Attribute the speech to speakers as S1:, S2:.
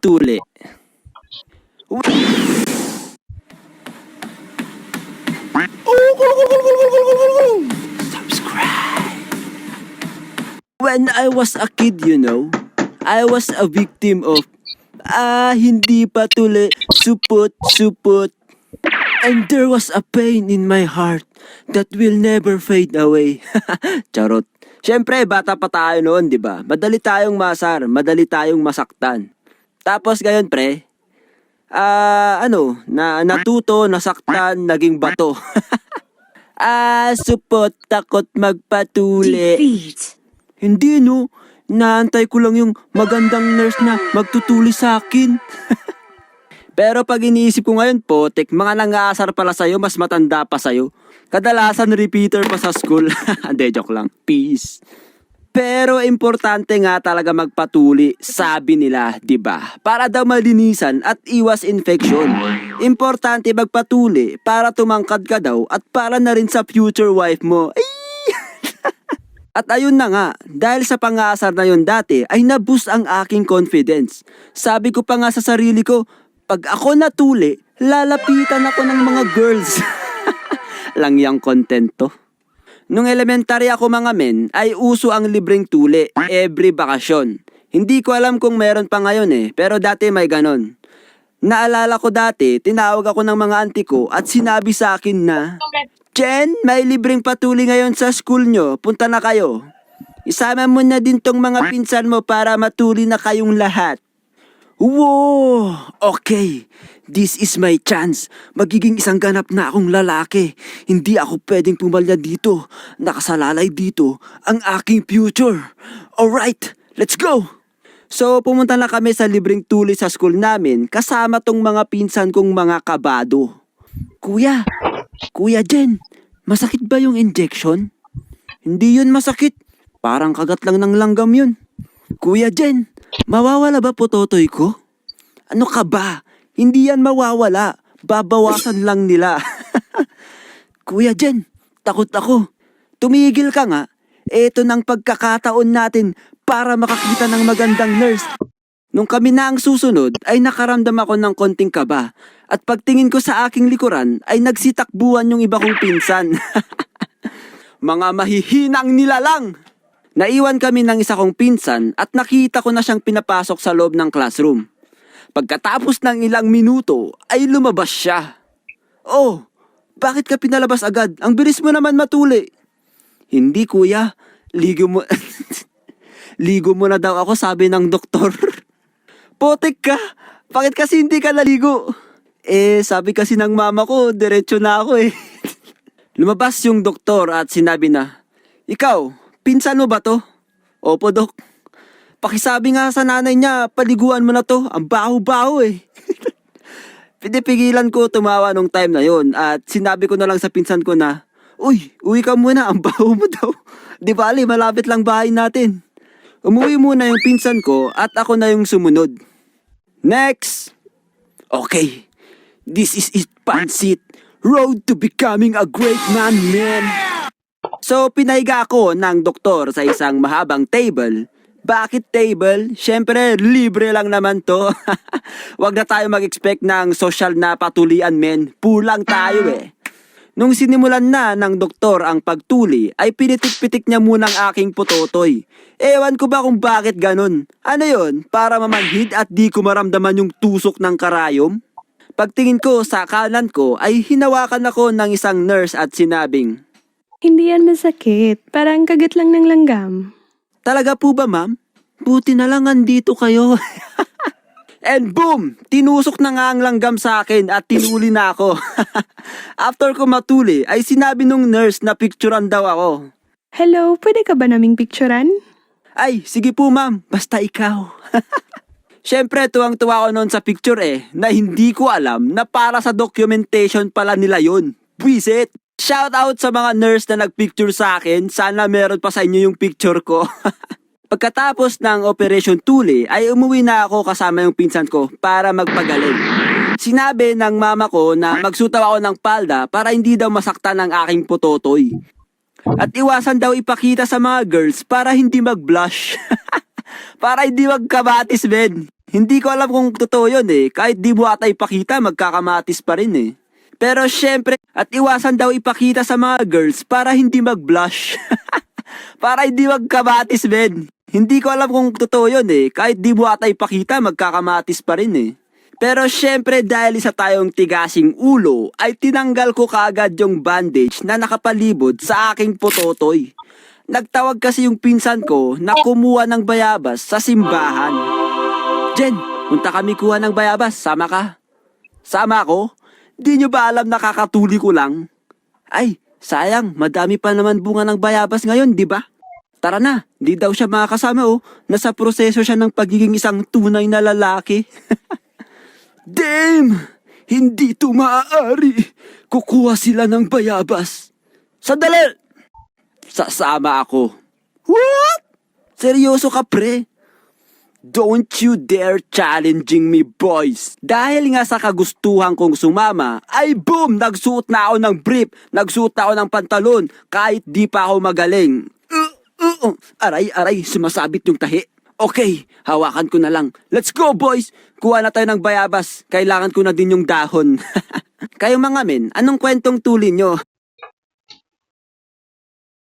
S1: Tuli. Subscribe. When I was a kid, I was a victim of hindi pa tuli, supot. And there was a pain in my heart that will never fade away. Charot. Siyempre, bata pa tayo noon, di ba? Madali tayong masar, madali tayong masaktan. Tapos ngayon, pre, natuto, nasaktan, naging bato. Supot, takot magpatuli.
S2: Defeat.
S1: Hindi, no. Naantay ko lang yung magandang nurse na magtutuli sa akin. Pero pag iniisip ko ngayon, potek, mga nangaasar pala sa'yo, mas matanda pa sa'yo. Kadalasan repeater pa sa school. Hindi, joke lang. Peace. Pero importante nga talaga magpatuli, sabi nila, 'di ba? Para daw malinisan at iwas infection. Importante magpatuli para tumangkad ka daw at para na rin sa future wife mo. Ay! At ayun na nga, dahil sa pangasar na yun dati ay naboost ang aking confidence. Sabi ko pa nga sa sarili ko, pag ako natuli, lalapitan ako ng mga girls. Lang yung content to. Nung elementary ako mga men, ay uso ang libreng tuli every bakasyon. Hindi ko alam kung meron pa ngayon pero dati may ganon. Naalala ko dati, tinawag ako ng mga auntie ko at sinabi sa akin na, Jen, may libreng patuli ngayon sa school nyo, punta na kayo. Isama mo na din tong mga pinsan mo para matuli na kayong lahat. Wow! Okay, this is my chance. Magiging isang ganap na akong lalaki. Hindi ako pwedeng pumalya dito. Nakasalalay dito ang aking future. Alright, let's go! So pumunta na kami sa libreng tuli sa school namin kasama tong mga pinsan kong mga kabado. Kuya Jen, masakit ba yung injection? Hindi yun masakit. Parang kagat lang ng langgam yun. Kuya Jen, mawawala ba pototoy ko? Ano ka ba? Hindi yan mawawala. Babawasan lang nila. Kuya Jen, takot ako. Tumigil ka nga. Eto ng pagkakataon natin para makakita ng magandang nurse. Nung kami na ang susunod ay nakaramdam ako ng konting kaba. At pagtingin ko sa aking likuran ay nagsitakbuhan yung iba kong pinsan. Mga mahihinang nilalang! Naiwan kami ng isa kong pinsan at nakita ko na siyang pinapasok sa loob ng classroom. Pagkatapos ng ilang minuto ay lumabas siya. Oh, bakit ka pinalabas agad? Ang bilis mo naman matuli. Hindi kuya, ligo mo... ligo mo na daw ako sabi ng doktor. Potek ka, bakit kasi hindi ka naligo? Sabi kasi ng mama ko, diretso na ako Lumabas yung doktor at sinabi na, Ikaw, pinsan mo ba to? Opo, dok. Pakisabi nga sa nanay niya, paliguan mo na to. Ang baho-baho Pinipigilan ko tumawa nung time na yon at sinabi ko na lang sa pinsan ko na, Uy, uwi ka muna, ang baho mo daw. Di bali, malapit lang bahay natin. Umuwi muna yung pinsan ko at ako na yung sumunod. Next! Okay, this is it, Pansit. Road to becoming a great man. So, pinahiga ako ng doktor sa isang mahabang table. Bakit table? Siyempre, libre lang naman to. Wag na tayo mag-expect ng social na patulian, men. Pulang tayo Nung sinimulan na ng doktor ang pagtuli, ay pinitik-pitik niya muna ang aking pototoy. Ewan ko ba kung bakit ganun? Ano yon? Para mamanhid at di ko maramdaman yung tusok ng karayom? Pagtingin ko sa kanan ko ay hinawakan ako ng isang nurse at sinabing,
S2: Hindi yan masakit. Parang kagat lang ng langgam.
S1: Talaga po ba, ma'am? Buti na lang andito kayo. And boom! Tinusok na nga ang langgam sa akin at tinuli na ako. After ko matuli, ay sinabi nung nurse na picturean daw ako.
S2: Hello, pwede ka ba naming picturean?
S1: Ay, sige po ma'am, basta ikaw. Siyempre, tuwang-tuwa ko noon sa picture na hindi ko alam na para sa documentation pala nila yun. Buisit! Shout out sa mga nurse na nagpicture sa akin, sana meron pa sa inyo yung picture ko. Pagkatapos ng Operation Tuli ay umuwi na ako kasama yung pinsan ko para magpagaling. Sinabi ng mama ko na magsuot ako ng palda para hindi daw masaktan ang aking pototoy. At iwasan daw ipakita sa mga girls para hindi mag-blush. Para hindi magkabatis, men. Hindi ko alam kung totoo yun eh. Kahit di mo ata ipakita, magkakamatis pa rin eh. Pero syempre, at iwasan daw ipakita sa mga girls para hindi mag-blush. Para hindi magkamatis, men. Hindi ko alam kung totoo yun eh. Kahit di mo ata ipakita, magkakamatis pa rin eh. Pero syempre dahil isa tayong tigasing ulo, ay tinanggal ko kaagad yung bandage na nakapalibot sa aking pototoy. Nagtawag kasi yung pinsan ko na kumuha ng bayabas sa simbahan. Jen, punta kami kuha ng bayabas, sama ka? Sama ako? Di nyo ba alam nakakatuli ko lang? Ay, sayang, madami pa naman bunga ng bayabas ngayon, di ba? Tara na, di daw siya makakasama oh. Nasa proseso siya ng pagiging isang tunay na lalaki. Damn! Hindi to maaari. Kukuha sila ng bayabas. Sandali! Sasama ako. What? Seryoso ka, pre? Don't you dare challenging me, boys. Dahil nga sa kagustuhan kong sumama, ay boom! Nagsuot na ako ng brief. Nagsuot na ako ng pantalon. Kahit di pa ako magaling. Aray, sumasabit yung tahi. Okay, hawakan ko na lang. Let's go, boys! Kuha na tayo ng bayabas. Kailangan ko na din yung dahon. Kayong mga men, anong kwentong tuli nyo?